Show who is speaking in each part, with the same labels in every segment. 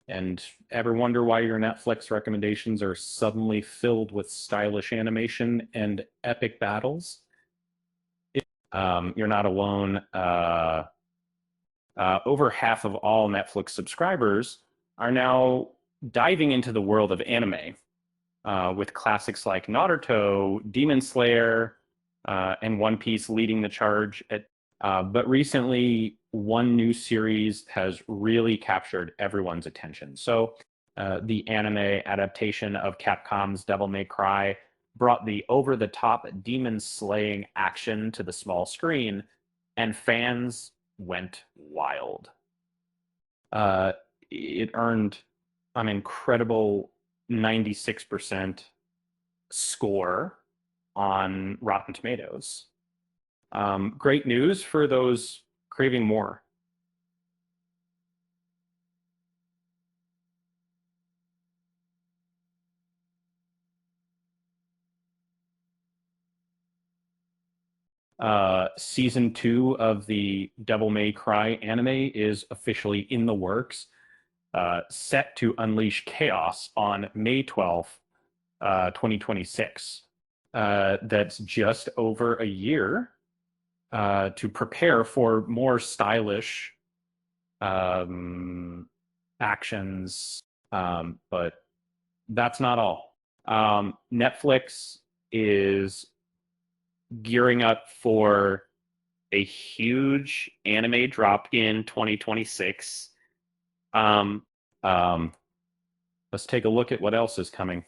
Speaker 1: And ever wonder why your Netflix recommendations are suddenly filled with stylish animation and epic battles? You're not alone. Over half of all Netflix subscribers are now diving into the world of anime, with classics like Naruto, Demon Slayer, and One Piece leading the charge. But recently, one new series has really captured everyone's attention. So, the anime adaptation of Capcom's Devil May Cry brought the over the top demon slaying action to the small screen, and fans went wild. Uh, it earned an incredible 96% score on Rotten Tomatoes. Great news for those craving more. Season 2 of the Devil May Cry anime is officially in the works, set to unleash chaos on May 12th, 2026. That's just over a year to prepare for more stylish um, actions. But that's not all. Netflix is gearing up for a huge anime drop in 2026. Um, um, let's take a look at what else is coming.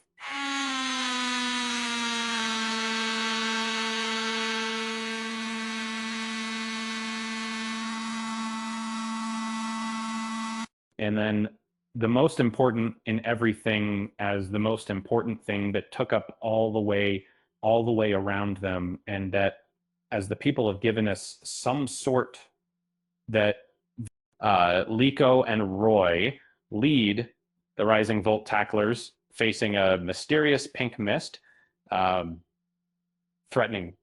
Speaker 1: And then the most important in everything as the most important thing that took up all the way around them, and that as the people have given us some sort that Liko and Roy lead the Rising Volt Tacklers facing a mysterious pink mist, um, threatening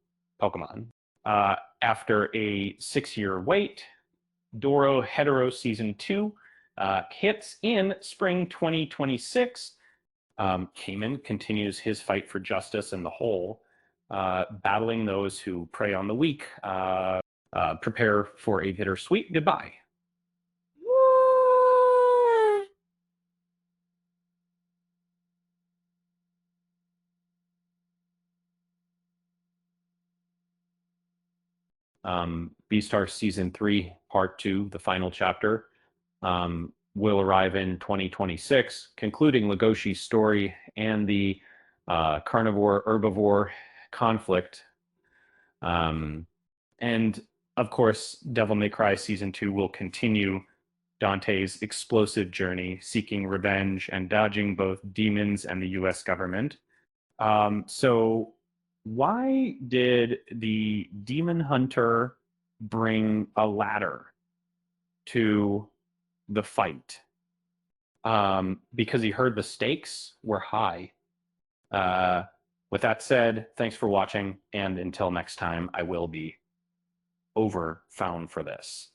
Speaker 1: Pokemon. After a 6-year wait, Doro Hetero Season 2 hits in spring 2026. Cayman continues his fight for justice in the whole, battling those who prey on the weak. Prepare for a bittersweet goodbye. Beastar Season 3, Part 2, the final chapter, will arrive in 2026, concluding Legoshi's story and the carnivore herbivore conflict. And of course, Devil May Cry Season 2 will continue Dante's explosive journey, seeking revenge and dodging both demons and the US government. So, why did the demon hunter bring a ladder to the fight? Because he heard the stakes were high. Uh, with that said, thanks for watching, and until next time, I will be over found for this.